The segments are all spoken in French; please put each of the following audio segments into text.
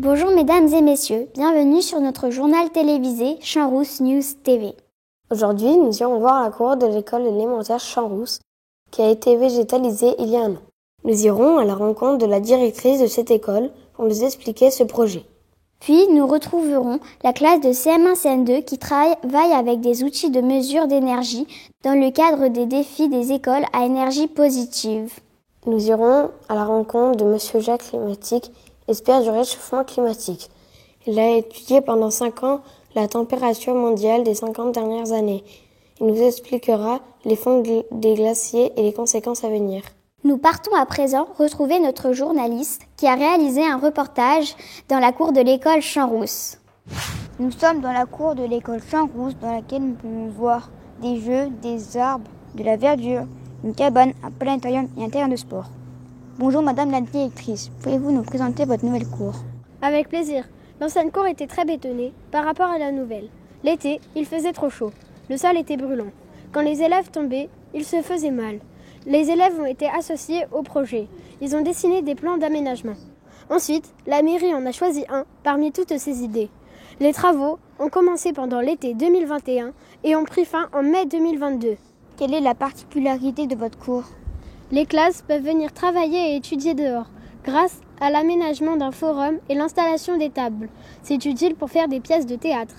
Bonjour mesdames et messieurs, bienvenue sur notre journal télévisé Champs-Rousse News TV. Aujourd'hui, nous irons voir la cour de l'école élémentaire Champs-Rousse qui a été végétalisée il y a un an. Nous irons à la rencontre de la directrice de cette école pour nous expliquer ce projet. Puis nous retrouverons la classe de CM1-CM2 qui travaille avec des outils de mesure d'énergie dans le cadre des défis des écoles à énergie positive. Nous irons à la rencontre de Monsieur Jacques Climatique, expert du réchauffement climatique. Il a étudié pendant 5 ans la température mondiale des 50 dernières années. Il nous expliquera les fonds des glaciers et les conséquences à venir. Nous partons à présent retrouver notre journaliste qui a réalisé un reportage dans la cour de l'école Champs-Rousse. Nous sommes dans la cour de l'école Champs-Rousse dans laquelle nous pouvons voir des jeux, des arbres, de la verdure, une cabane, un planétarium et un terrain de sport. Bonjour madame la directrice, pouvez-vous nous présenter votre nouvelle cour? Avec plaisir. L'ancienne cour était très bétonnée par rapport à la nouvelle. L'été, il faisait trop chaud. Le sol était brûlant. Quand les élèves tombaient, ils se faisaient mal. Les élèves ont été associés au projet. Ils ont dessiné des plans d'aménagement. Ensuite, la mairie en a choisi un parmi toutes ces idées. Les travaux ont commencé pendant l'été 2021 et ont pris fin en mai 2022. Quelle est la particularité de votre cour? Les classes peuvent venir travailler et étudier dehors, grâce à l'aménagement d'un forum et l'installation des tables. C'est utile pour faire des pièces de théâtre.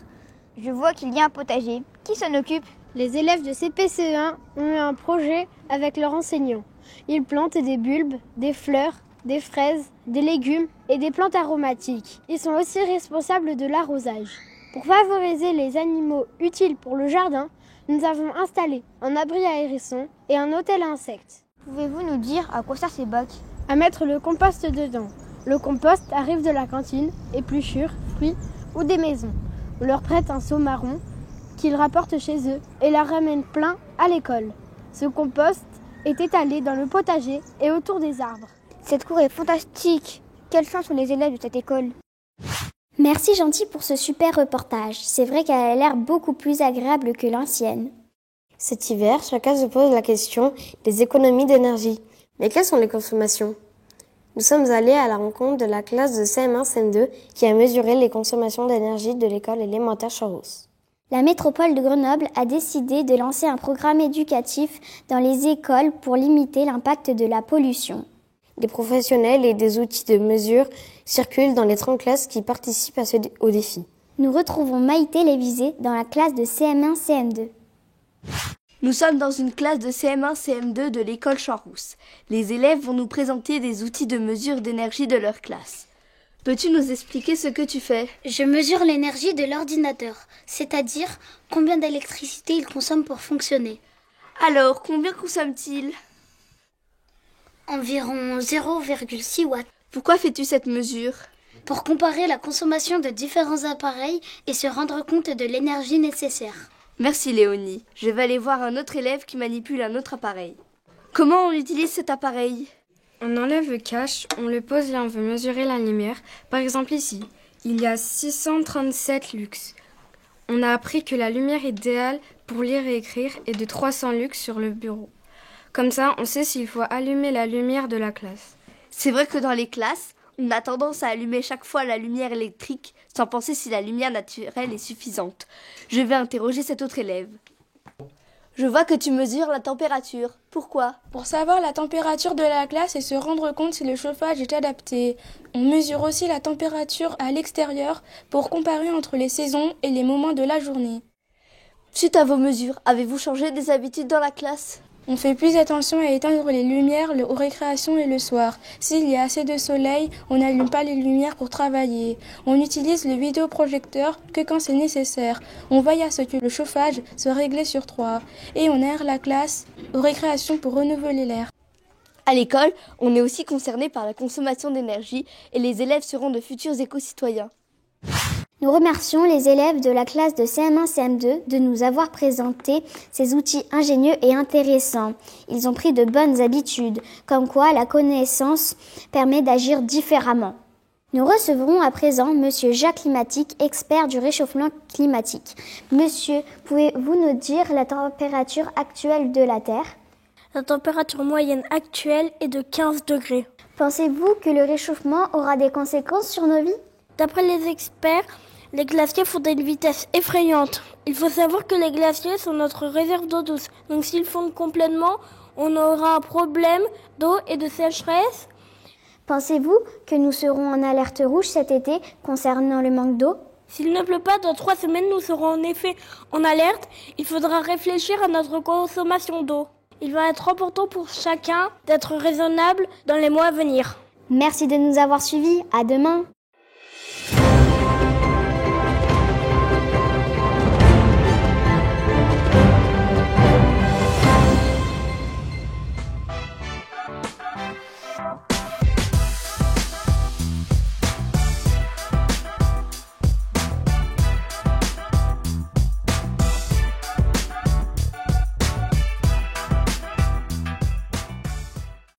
Je vois qu'il y a un potager. Qui s'en occupe? Les élèves de CPCE1 ont eu un projet avec leurs enseignants. Ils plantent des bulbes, des fleurs, des fraises, des légumes et des plantes aromatiques. Ils sont aussi responsables de l'arrosage. Pour favoriser les animaux utiles pour le jardin, nous avons installé un abri à hérissons et un hôtel à insectes. Pouvez-vous nous dire à quoi servent ces bacs? À mettre le compost dedans. Le compost arrive de la cantine, épluchures, fruits ou des maisons. On leur prête un seau marron qu'ils rapportent chez eux et la ramènent plein à l'école. Ce compost est étalé dans le potager et autour des arbres. Cette cour est fantastique. Quelle chance sont les élèves de cette école. Merci Gentil pour ce super reportage. C'est vrai qu'elle a l'air beaucoup plus agréable que l'ancienne. Cet hiver, chacun se pose la question des économies d'énergie. Mais quelles sont les consommations? Nous sommes allés à la rencontre de la classe de CM1-CM2 qui a mesuré les consommations d'énergie de l'école élémentaire Champs-Rousse. La métropole de Grenoble a décidé de lancer un programme éducatif dans les écoles pour limiter l'impact de la pollution. Des professionnels et des outils de mesure circulent dans les 30 classes qui participent au défi. Nous retrouvons Maïté Lévisé dans la classe de CM1-CM2. Nous sommes dans une classe de CM1-CM2 de l'école Champs-Rousse. Les élèves vont nous présenter des outils de mesure d'énergie de leur classe. Peux-tu nous expliquer ce que tu fais? Je mesure l'énergie de l'ordinateur, c'est-à-dire combien d'électricité il consomme pour fonctionner. Alors, combien consomme-t-il? Environ 0,6 watts. Pourquoi fais-tu cette mesure? Pour comparer la consommation de différents appareils et se rendre compte de l'énergie nécessaire. Merci Léonie. Je vais aller voir un autre élève qui manipule un autre appareil. Comment on utilise cet appareil? On enlève le cache, on le pose là, on veut mesurer la lumière. Par exemple ici, il y a 637 lux. On a appris que la lumière idéale pour lire et écrire est de 300 lux sur le bureau. Comme ça, on sait s'il faut allumer la lumière de la classe. C'est vrai que dans les classes, on a tendance à allumer chaque fois la lumière électrique sans penser si la lumière naturelle est suffisante. Je vais interroger cet autre élève. Je vois que tu mesures la température. Pourquoi? Pour savoir la température de la classe et se rendre compte si le chauffage est adapté. On mesure aussi la température à l'extérieur pour comparer entre les saisons et les moments de la journée. Suite à vos mesures, avez-vous changé des habitudes dans la classe? On fait plus attention à éteindre les lumières aux récréations et le soir. S'il y a assez de soleil, on n'allume pas les lumières pour travailler. On utilise le vidéoprojecteur que quand c'est nécessaire. On veille à ce que le chauffage soit réglé sur 3. Et on aère la classe aux récréations pour renouveler l'air. À l'école, on est aussi concerné par la consommation d'énergie et les élèves seront de futurs éco-citoyens. Nous remercions les élèves de la classe de CM1-CM2 de nous avoir présenté ces outils ingénieux et intéressants. Ils ont pris de bonnes habitudes, comme quoi la connaissance permet d'agir différemment. Nous recevrons à présent Monsieur Jacques Climatique, expert du réchauffement climatique. Monsieur, pouvez-vous nous dire la température actuelle de la Terre ? La température moyenne actuelle est de 15 degrés. Pensez-vous que le réchauffement aura des conséquences sur nos vies ? D'après les experts, les glaciers fondent à une vitesse effrayante. Il faut savoir que les glaciers sont notre réserve d'eau douce. Donc s'ils fondent complètement, on aura un problème d'eau et de sécheresse. Pensez-vous que nous serons en alerte rouge cet été concernant le manque d'eau ? S'il ne pleut pas, dans 3 semaines, nous serons en effet en alerte. Il faudra réfléchir à notre consommation d'eau. Il va être important pour chacun d'être raisonnable dans les mois à venir. Merci de nous avoir suivis. À demain.